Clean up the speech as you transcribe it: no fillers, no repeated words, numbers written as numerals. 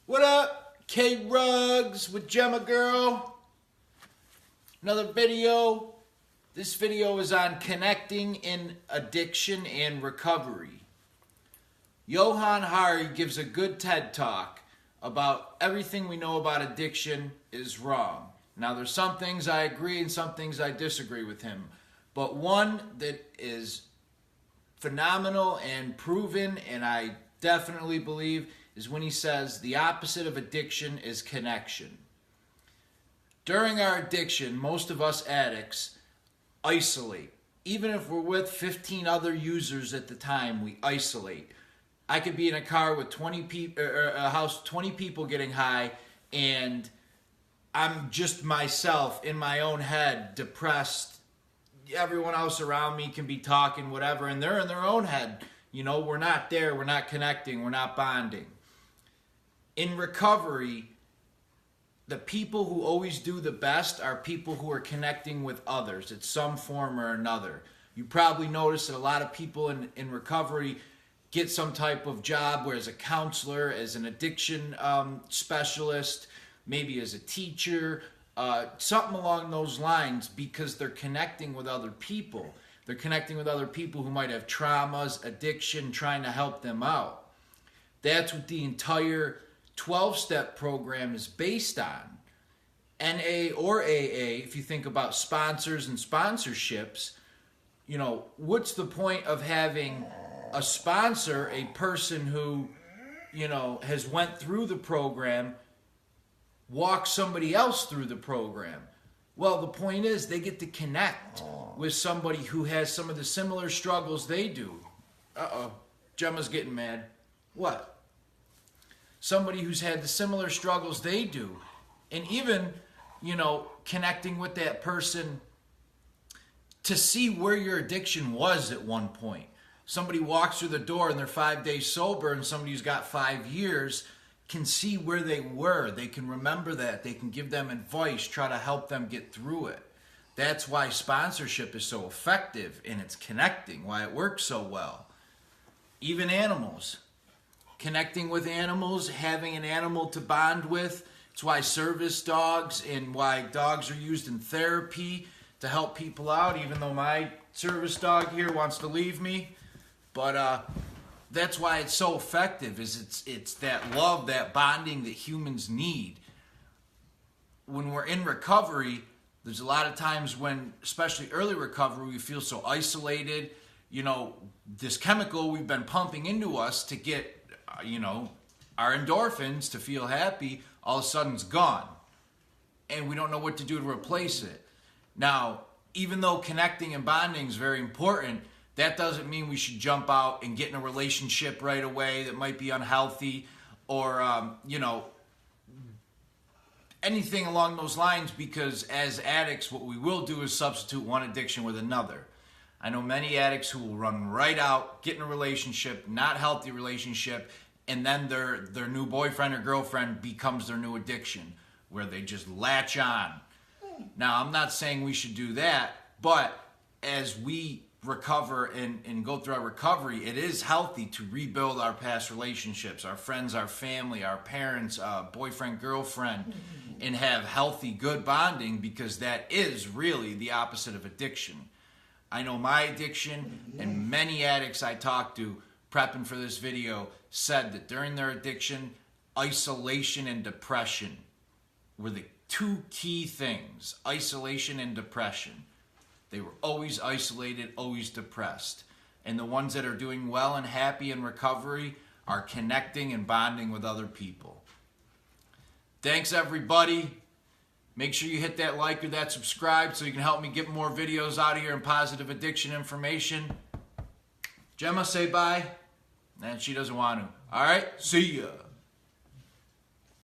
What up? K Rugs with Gemma Girl. Another video. This video is on connecting in addiction and recovery. Johann Hari gives a good TED Talk about everything we know about addiction is wrong. Now there's some things I agree and some things I disagree with him. But one that is phenomenal and proven, and I definitely believe, is when he says the opposite of addiction is connection. During our addiction, most of us addicts isolate. Even if we're with 15 other users at the time, we isolate. I could be in a car with 20 people, or a house, 20 people getting high, and I'm just myself in my own head, depressed. Everyone else around me can be talking, whatever, and they're in their own head. You know, we're not there, we're not connecting, we're not bonding. In recovery, the people who always do the best are people who are connecting with others in some form or another. You probably notice that a lot of people in recovery get some type of job, where as a counselor, as an addiction specialist, maybe as a teacher, something along those lines, because they're connecting with other people. They're connecting with other people who might have traumas, addiction, trying to help them out. That's what the entire 12-step program is based on. NA or AA, if you think about sponsors and sponsorships, you know, what's the point of having a sponsor, a person who, you know, has went through the program, walk somebody else through the program? Well, the point is they get to connect with somebody who has some of the similar struggles they do. Uh-oh, Gemma's getting mad. What? Somebody who's had the similar struggles they do. And even, you know, connecting with that person to see where your addiction was at one point. Somebody walks through the door and they're 5 days sober, and somebody who's got 5 years can see where they were. They can remember that. They can give them advice, try to help them get through it. That's why sponsorship is so effective, and it's connecting, why it works so well. Even animals. Connecting with animals, having an animal to bond with. It's why service dogs and why dogs are used in therapy to help people out, even though my service dog here wants to leave me. But that's why it's so effective, is it's that love, that bonding that humans need. When we're in recovery, there's a lot of times when, especially early recovery, we feel so isolated. You know, this chemical we've been pumping into us to get, you know, our endorphins to feel happy, all of a sudden it's gone. And we don't know what to do to replace it. Now, even though connecting and bonding is very important, that doesn't mean we should jump out and get in a relationship right away that might be unhealthy, or, you know, anything along those lines, because as addicts, what we will do is substitute one addiction with another. I know many addicts who will run right out, get in a relationship, not healthy relationship, and then their new boyfriend or girlfriend becomes their new addiction, where they just latch on. Now, I'm not saying we should do that, but as we recover and go through our recovery, it is healthy to rebuild our past relationships, our friends, our family, our parents, boyfriend, girlfriend, and have healthy, good bonding, because that is really the opposite of addiction. I know my addiction, and many addicts I talked to prepping for this video said that during their addiction, isolation and depression were the two key things. Isolation and depression. They were always isolated, always depressed. And the ones that are doing well and happy in recovery are connecting and bonding with other people. Thanks, everybody. Make sure you hit that like or that subscribe so you can help me get more videos out of here and positive addiction information. Gemma, say bye. And she doesn't want to. All right, see ya.